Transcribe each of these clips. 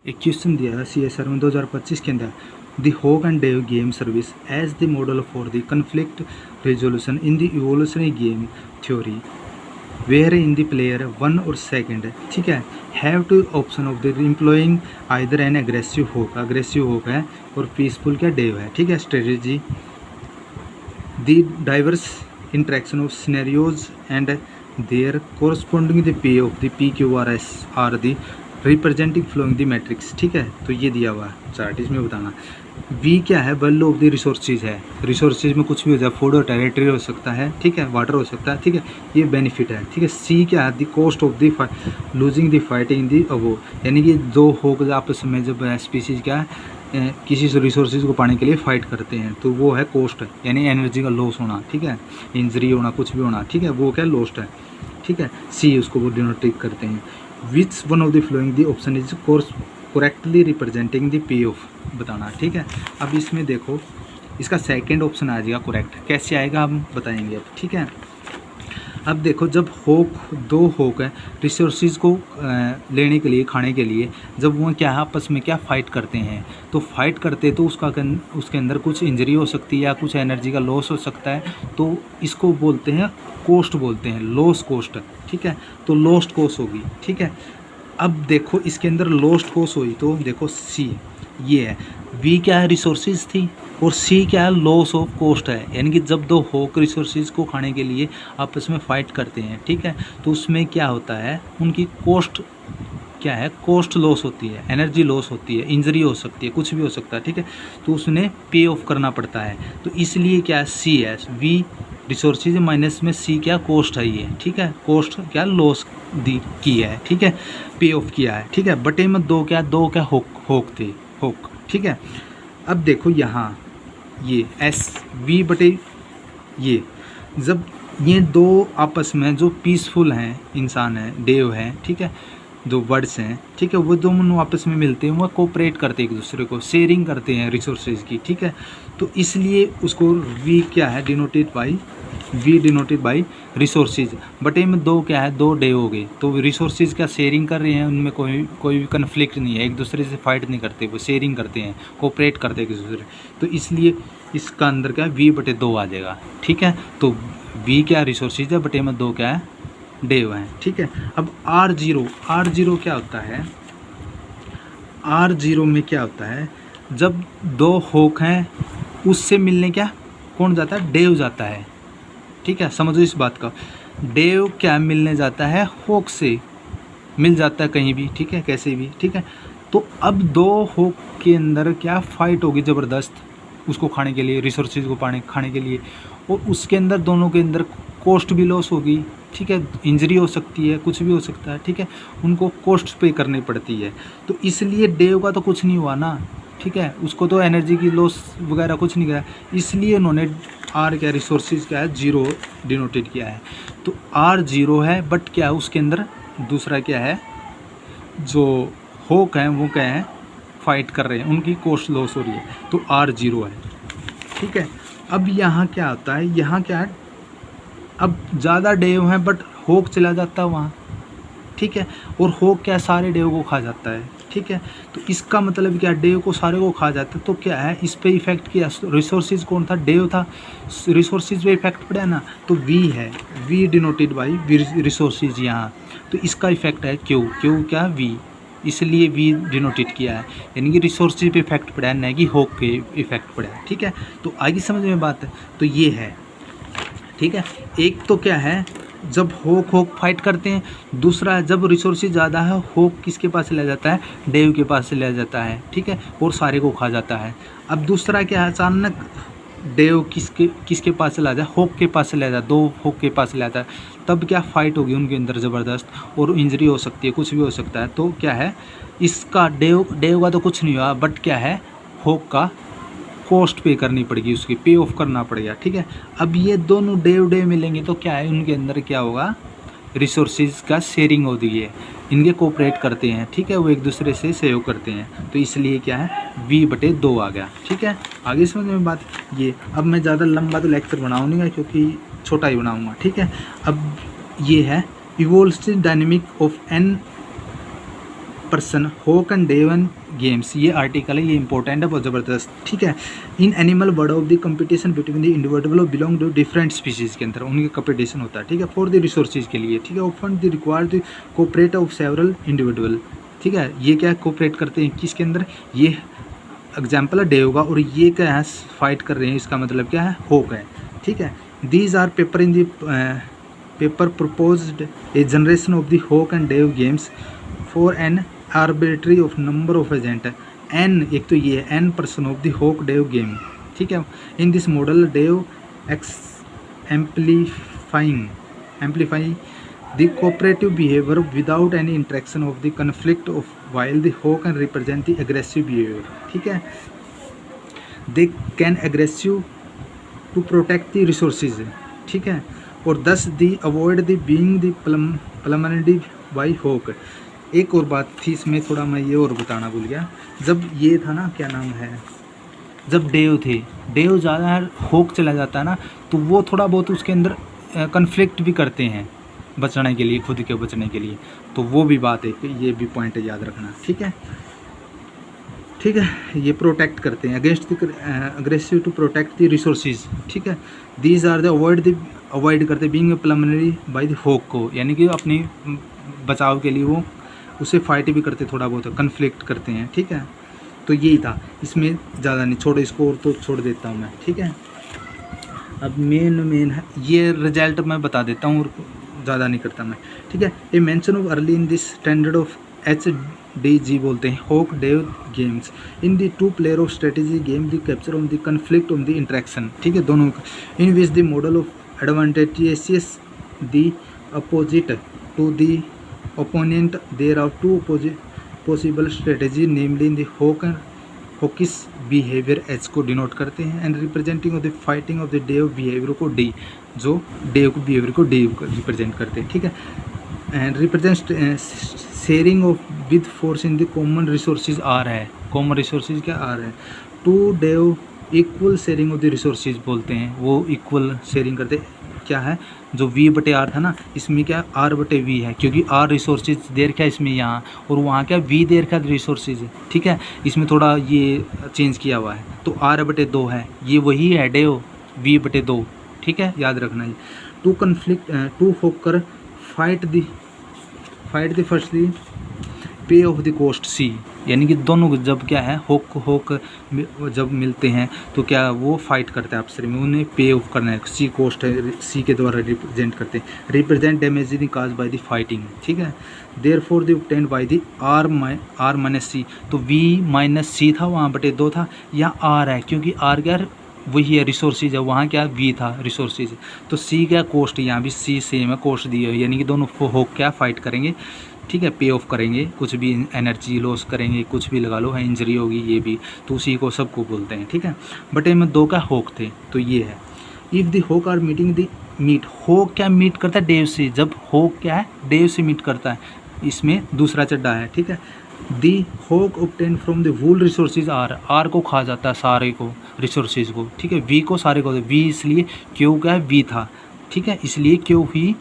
एक क्वेश्चन दिया है CSR में 2025 के अंदर, the hawk and dove game serves as the model for the conflict resolution in the evolutionary game theory where in the player 1 और 2 ठीक है have two option of the employing either an aggressive hawk है और peaceful क्या dove है, ठीक है। Strategy the diverse interaction of scenarios and their corresponding the P of the PQRS are the representing flowing the matrix, ठीक है। तो ये दिया हुआ चार्ट, इसमें बताना V क्या है, वैल्यू ऑफ द रिसोर्सेज है। रिसोर्सेज में कुछ भी हो जाए, फूड और टेरिटरी हो सकता है, ठीक है, वाटर हो सकता है, ठीक है, ये बेनिफिट है, ठीक है। C क्या है, the cost of the losing the fighting the above, यानी कि दो होक आपस में जब स्पीसीज क्या है किसी रिसोर्सेज को पाने के लिए फाइट करते हैं तो वो है कोस्ट, यानी एनर्जी का लॉस होना, ठीक है, इंजरी होना, कुछ भी होना, ठीक है, वो क्या लॉस्ट है, ठीक है। C उसको वो डिनोटेट करते हैं। Which one of the flowing the option is course correctly representing the P of बताना, ठीक है। अब इसमें देखो इसका सेकंड ऑप्शन आ जाएगा करेक्ट, कैसे आएगा हम बताएंगे अब, ठीक है। अब देखो जब दो होक है रिसोर्सेज को लेने के लिए, खाने के लिए, जब वो क्या है आपस में क्या फाइट करते हैं, तो फाइट करते तो उसके अंदर कुछ इंजरी हो सकती है या कुछ एनर्जी का लॉस हो सकता है, तो इसको बोलते हैं कोस्ट, बोलते हैं लॉस कोस्ट, ठीक है। तो लॉस्ट कोस्ट होगी, ठीक है। अब देखो इसके अंदर लॉस्ट कोस्ट हुई तो देखो C ये है, V क्या है रिसोर्सेज थी और C क्या है लॉस ऑफ कोस्ट है, यानी कि जब दो होक रिसोर्सेज को खाने के लिए आपस में फाइट करते हैं, ठीक है, तो उसमें क्या होता है उनकी कोस्ट क्या है, कोस्ट लॉस होती है, एनर्जी लॉस होती है, इंजरी हो सकती है, कुछ भी हो सकता है, ठीक है। तो उसने पे ऑफ करना पड़ता है, तो इसलिए क्या है C है, V रिसोर्सेज माइनस में C क्या कोस्ट है ये, ठीक है, कोस्ट क्या लॉस दी की है, ठीक है, पे ऑफ किया है, ठीक है। बटे में दो क्या होक थे, होक, ठीक है। अब देखो यहाँ ये SV बटे ये, जब ये दो आपस में जो पीसफुल हैं इंसान है, डेव है, ठीक है, दो वर्ड्स हैं, ठीक है, वो दोनों आपस में मिलते हैं, वो कोऑपरेट करते हैं, एक दूसरे को शेयरिंग करते हैं रिसोर्सेज की, ठीक है। तो इसलिए उसको V क्या है डिनोटेड बाई रिसोर्सेज, बटे में दो क्या है, दो डे हो गए, तो रिसोर्सेज क्या शेयरिंग कर रहे हैं, उनमें कोई भी कन्फ्लिक्ट नहीं है, एक दूसरे से फाइट नहीं करते, वो शेयरिंग करते हैं, कोऑपरेट करते हैं एक दूसरे, तो इसलिए इसका अंदर क्या है V बटे 2 आ जाएगा, ठीक है। तो V क्या रिसोर्सेज है, बटे में 2 क्या है डेव है, ठीक है। अब R0 क्या होता है, R0 में क्या होता है, जब दो होक हैं उससे मिलने क्या कौन जाता है, डेव जाता है, ठीक है, समझो इस बात का। डेव क्या मिलने जाता है, होक से मिल जाता है कहीं भी, ठीक है, कैसे भी, ठीक है। तो अब दो होक के अंदर क्या फाइट होगी ज़बरदस्त उसको खाने के लिए, रिसोर्सेज को खाने के लिए, और उसके अंदर दोनों के अंदर कॉस्ट भी लॉस होगी, ठीक है, इंजरी हो सकती है, कुछ भी हो सकता है, ठीक है, उनको कॉस्ट पे करनी पड़ती है। तो इसलिए डेव का तो कुछ नहीं हुआ ना, ठीक है, उसको तो एनर्जी की लॉस वगैरह कुछ नहीं गया, इसलिए उन्होंने R क्या रिसोर्सेज क्या है 0 डिनोटेड किया है। तो R 0 है, बट क्या है उसके अंदर दूसरा क्या है, जो होक हैं वो क्या है फाइट कर रहे हैं, उनकी कॉस्ट लॉस हो रही है, तो R 0 है, ठीक है। अब यहाँ क्या होता है, यहाँ क्या है, अब ज़्यादा डेव हैं बट होक चला जाता है वहाँ, ठीक है, और होक क्या सारे डेव को खा जाता है, ठीक है। तो इसका मतलब क्या, डेव को सारे को खा जाता है, तो क्या है इस पे इफेक्ट किया, रिसोर्सेज कौन था, डेव था, रिसोर्सेज पे इफेक्ट पड़ा ना, तो V है, V डिनोटेड बाई रिसोर्सेज यहाँ, तो इसका इफेक्ट है क्यों क्या V, इसलिए V डिनोटेड किया है, यानी कि रिसोर्सेज पे इफेक्ट पड़ा है, न कि होक पे इफेक्ट पड़ा है, ठीक है। तो आगे समझ में बात है, तो ये है, ठीक है। एक तो क्या है जब होक फाइट करते हैं, दूसरा जब रिसोर्सेज ज़्यादा है होक किसके पास चला जाता है, डेव के पास चला जाता है, ठीक है, और सारे को खा जाता है। अब दूसरा क्या है, अचानक डेव किसके पास चला जाए, होक के पास चला जाता है, दो होक के पास चला जाता है, तब क्या फाइट होगी उनके अंदर ज़बरदस्त, और इंजरी हो सकती है, कुछ भी हो सकता है। तो क्या है इसका डेव का तो कुछ नहीं हुआ, बट क्या है होक का कॉस्ट पे करनी पड़ेगी, उसकी पे ऑफ करना पड़ेगा, ठीक है। अब ये दोनों डेव मिलेंगे तो क्या है उनके अंदर क्या होगा, रिसोर्सेज का शेयरिंग होती है, इनके कोऑपरेट करते हैं, ठीक है, वो एक दूसरे से सहयोग करते हैं, तो इसलिए क्या है V बटे 2 आ गया, ठीक है। आगे समझ में बात ये, अब मैं ज़्यादा लंबा तो लेक्चर बनाऊँगा क्योंकि छोटा ही बनाऊँगा, ठीक है। अब ये है evolutionary dynamic of N person hawk and dove games, ये आर्टिकल है, ये इंपॉर्टेंट है बहुत ज़बरदस्त, ठीक है। In animal world of the competition between the individual belong to different species के अंदर उनकी कंपटीशन होता है, ठीक है, फॉर द रिसोर्सेज के लिए, ठीक है। Often the require the cooperate of several individual, ठीक है। ये क्या कोऑपरेट करते हैं किसके अंदर, ये एग्जाम्पल है डेव का, और ये क्या है फाइट कर रहे हैं, इसका मतलब क्या है होक है, ठीक है। These are paper in the paper proposed a generation of the hawk and dove games for an arbitrary of number of agent, an एक तो ये है an person of the hawk dove game, ठीक है। In this model dove amplify the cooperative behaviour without any interaction of the conflict of while the hawk can represent the aggressive behaviour, ठीक है। They can aggressive to protect the resources, ठीक है, और thus the avoid the being the plundered by hawk. एक और बात थी इसमें, थोड़ा मैं ये और बताना भूल गया, जब ये था ना क्या नाम है, जब डेव थे, डेव ज़्यादा हॉक चला जाता है ना, तो वो थोड़ा बहुत उसके अंदर कन्फ्लिक्ट भी करते हैं बचने के लिए, खुद के बचने के लिए, तो वो भी बात है कि ये भी पॉइंट याद रखना, ठीक है, ठीक है। ये प्रोटेक्ट करते हैं against the aggressive to protect the resources, ठीक है। दीज आर द अवॉइड करते being pulmonary by the hawk को, यानी कि अपनी बचाव के लिए वो उसे फाइट भी करते, थोड़ा बहुत कन्फ्लिक्ट करते हैं, ठीक है। तो यही था, इसमें ज़्यादा नहीं, छोड़ो इसको, और तो छोड़ देता हूँ मैं, ठीक है। अब मेन है ये रिजल्ट मैं बता देता हूँ और ज़्यादा नहीं करता मैं, ठीक है। ये mention of early in this standard of HDG बोलते हैं hawk dove games in the two player of strategy game the capture of the conflict of the interaction, ठीक है, दोनों in which the model of advantages the opposite to the opponent. There are two possible strategy, namely in the hawkish behavior H को denote करते हैं and representing of the fighting of the dove behaviour को D, जो dove को behaviour को D represent करते हैं, ठीक है। And represent sharing of with force in the common resources R है, कॉमन रिसोर्सेज क्या R है। Two dove equal sharing of the resources बोलते हैं, वो इक्वल शेयरिंग करते क्या है, जो V/R था ना, इसमें क्या R/V है, क्योंकि R रिसोर्सेज देर क्या इसमें यहाँ, और वहाँ क्या V देर का रिसोर्सेज है, ठीक है। इसमें थोड़ा ये चेंज किया हुआ है, तो R/2 है, ये वही है डेव V/2, ठीक है, याद रखना ये। टू कन्फ्लिक्ट टू होकर फाइट द फर्स्टली पे ऑफ द कोस्ट C, यानी कि दोनों जब क्या है होक जब मिलते हैं तो क्या वो फाइट करते हैं आपस में, उन्हें पे ऑफ करना है, C कोस्ट है, C के द्वारा रिप्रेजेंट करते हैं, represent damage cause by the fighting, ठीक है। Therefore the obtained by the R-C, तो V-C था, वहाँ बटे 2 था, यहाँ R है, क्योंकि R क्या वही है रिसोर्सेज है, वहाँ क्या V था रिसोर्सेज, तो C क्या कोस्ट, यहाँ भी C सेम है, कोस्ट दी है, यानी कि दोनों होक क्या फाइट करेंगे, ठीक है, पे ऑफ करेंगे, कुछ भी एनर्जी लॉस करेंगे, कुछ भी लगा लो है, इंजरी होगी, ये भी, तो उसी को सबको बोलते हैं, ठीक है। बटे में 2 का होक थे, तो ये है। इफ़ द होक आर मीटिंग द मीट, होक क्या मीट करता है डेव से, जब होक क्या है डेव से मीट करता है, इसमें दूसरा चड्डा है, ठीक है। दी होक obtain from the wool resources R को खा जाता है सारे को रिसोर्सेज को, ठीक है, V को सारे को, V इसलिए क्यों क्या है V था, ठीक है, इसलिए क्यों ही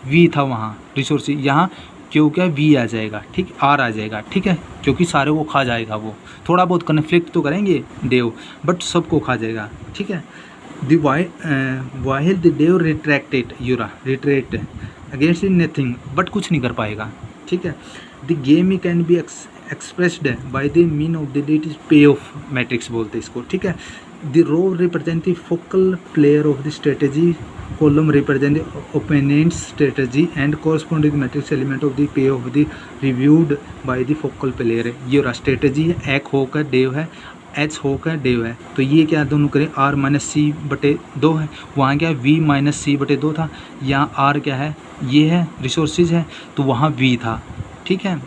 V था वहाँ रिसोर्सेज, यहाँ क्यों क्या V आ जाएगा, ठीक, R आ जाएगा, ठीक है, क्योंकि सारे को खा जाएगा, वो थोड़ा बहुत कन्फ्लिक्ट तो करेंगे डेव, बट सबको खा जाएगा, ठीक है। The while the dove retreat against nothing, but कुछ नहीं कर पाएगा, ठीक है। The game can be expressed by the mean of the it is payoff matrix बोलते हैं इसको, ठीक है। The row represent the focal player of the strategy column represent the opponent's strategy and corresponding matrix element of the pay of the reviewed by the focal player है, ये रहा strategy है, एक होक है डेव है, H होक है डेव है, तो ये क्या दोनों करें R-C/2 है, वहाँ क्या V-C/2 था, यहाँ R क्या है, ये है रिसोर्सेज है, तो वहाँ V था, ठीक है,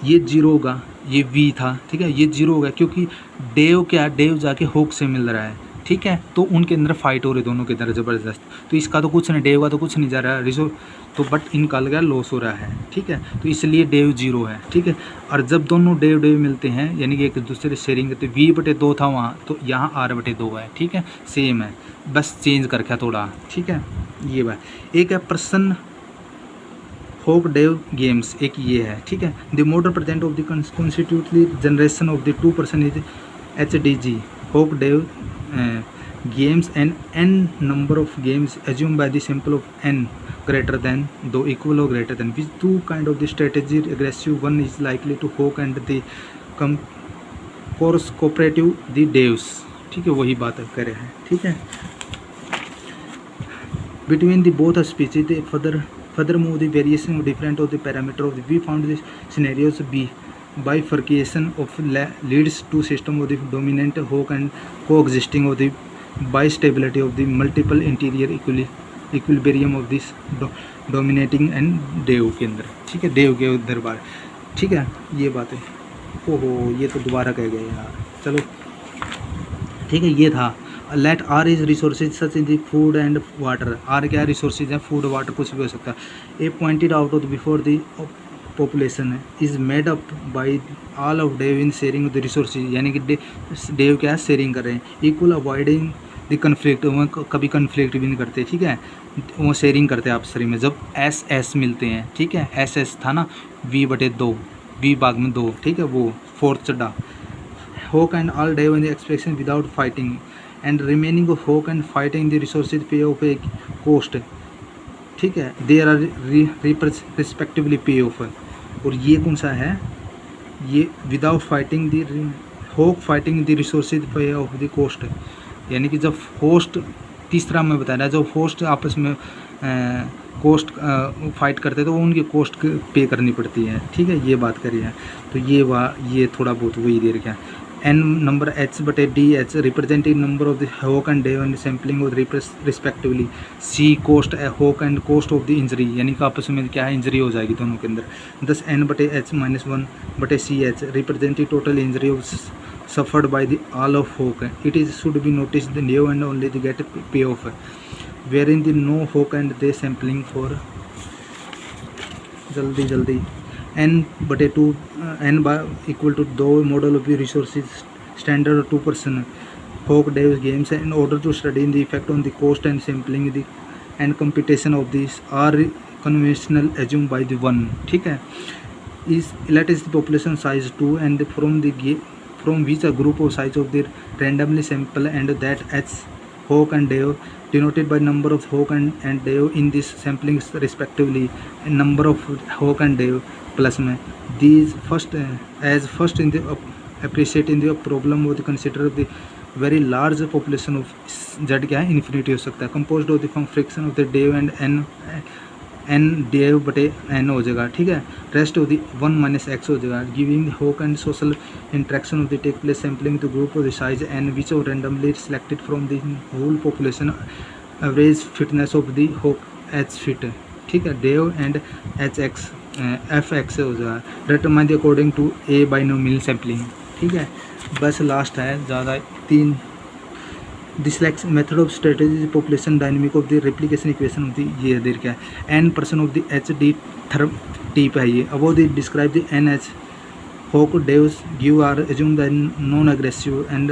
ये 0 होगा, ये V था, ठीक है, ये 0 होगा, क्योंकि डेव क्या डेव जाके होक से मिल रहा है, ठीक है, तो उनके अंदर फाइट हो रही दोनों के अंदर ज़बरदस्त, तो इसका तो कुछ नहीं, डेव का तो कुछ नहीं जा रहा है रिसोर्स, तो बट इनका लगा लॉस हो रहा है, ठीक है, तो इसलिए डेव 0 है, ठीक है। और जब दोनों डेव मिलते हैं, यानी कि एक दूसरे से शेयरिंग करते, V/2 था वहाँ, तो यहाँ R/2 है, ठीक है, सेम है, बस चेंज करके थोड़ा, ठीक है। ये बात एक है पर्सन होक डेव गेम्स एक ये है, ठीक है। The model present of the constitutively generation of the 2 person is HDG hawk dove games and n number of games assumed by the sample of n greater than though equal or greater than which two kind of the strategy aggressive one is likely to hook and the course cooperative the devs, ठीक है, वही बात कर रहे हैं, ठीक है। between the both species the furthermore the variation of different of the parameter of the we found the scenarios b bifurcation of leads to system of the dominant hook and coexisting of the by stability of the multiple interior equilibrium of this dominating and देव के अंदर, ठीक है, देव के दरबार, ठीक है, ये बात है। ओहो ये तो दोबारा कह गए यार, चलो ठीक है। ये था let are is resources such in the food and water, are क्या रिसोर्सेज है, फूड वाटर कुछ भी हो सकता है। A pointed out of before the population is made up by all of dove in sharing the resources, यानी कि Dave क्या शेयरिंग कर रहे हैं, इक्वल अवॉइडिंग द कन्फ्लिक्ट, वो कभी कन्फ्लिक्ट भी नहीं करते, ठीक है, वो शेयरिंग करते हैं आपस में। जब एस मिलते हैं, ठीक है, एस था ना V/2 V भाग में 2, ठीक है, वो फोर्थ चड्डा। होक and all Dave in the expectation without fighting and remaining of होक एंड फाइटिंग द रिसोर्सेज पे ऑफ ए कोस्ट, ठीक है, देयर आर रिस्पेक्टिवली पे ऑफ। और ये कौन सा है, ये विदाउट फाइटिंग द होक फाइटिंग द रिसोर्सेज पे ऑफ द कोस्ट, यानी कि जब होस्ट, तीसरा मैं बता रहा, जब होस्ट आपस में कोस्ट फाइट करते हैं तो वो उनकी कोस्ट पे करनी पड़ती है, ठीक है, ये बात करी है। तो ये थोड़ा बहुत वही दे रखा है। n number H/DH representing number of the hook and dave and sampling of respectively C cost hook and cost of the injury, यानी कि आपस में क्या है, इंजरी हो जाएगी दोनों के अंदर। thus N/H-1/CH representing total injury suffered by the all of hook, it is should be noticed the dave and only the get payoff, wherein the no hook and they sampling for जल्दी N/2 N by equal to 2 model of the resources standard 2 person hook dave games in order to study the effect on the cost and sampling the and computation of these are conventional assumed by the one, ठीक है। is let is the population size 2 and from which a group of size of the randomly sample and that H hook and dave denoted by number of hook and dave in this sampling respectively and number of hook and dave plus में these first in the appreciate in the problem of the consider the very large population of Z क्या है, infinity हो सकता है, composed of the fraction of the dave and n dave बटे n हो जाएगा, ठीक है, rest of the 1 - x हो जाएगा, giving the hook and social interaction of the take place sampling the group of the size n which are randomly selected from the whole population average fitness of the hook h fit, ठीक है, dave and hx fx हो जाएगा, determine the according to a binomial sampling, ठीक है। बस last है, ज़्यादा 3 the selection method of strategy population dynamic of the replication equation of the ये देर क्या है, n person of the HD थर्म टीप है ये। above the describe the NH hook daves give are assume the non aggressive and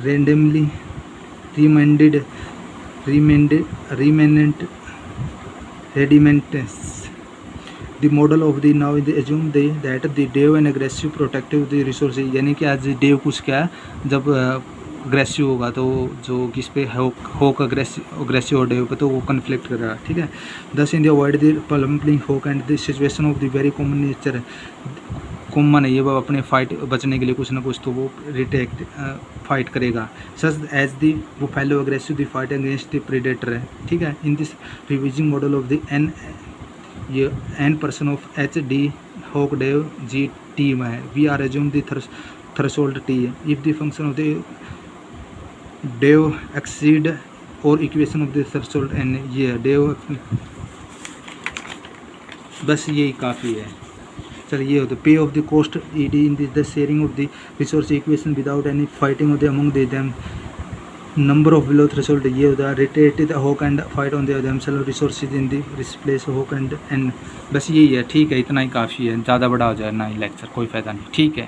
randomly remanent the model of the now the assume they that the dave and aggressive protective the resources, यानी कि आज Dave कुछ क्या है, जब aggressive होगा तो जो किस पे होक अग्रेसिव और डेव पे तो वो कन्फ्लिक्ट कर रहा है, ठीक है। दस इन द अवॉइड द प्लम्पलिंग होक and the situation of the very common nature, common है ये, वो अपने फाइट बचने के लिए कुछ ना कुछ तो वो रिटेक्ट फाइट करेगा। सच एज दी वो fellow aggressive the fight against the predator है, ठीक है। In this revising model of the n, ये n person of HD hawk dove G team है, we are assume the threshold T if the function of the dove exceed और equation of the threshold n, ये dove, बस यही काफ़ी है। चलिए ये होता है payoff the cost ED in the sharing of the resource equation without any fighting of the among them number of below threshold, ये होता है retreated hawk and fight on themself resources in the replace hawk and बस यही है, ठीक है, इतना ही काफ़ी है, ज़्यादा बड़ा हो जाए ना ही लेक्चर, कोई फ़ायदा नहीं, ठीक है।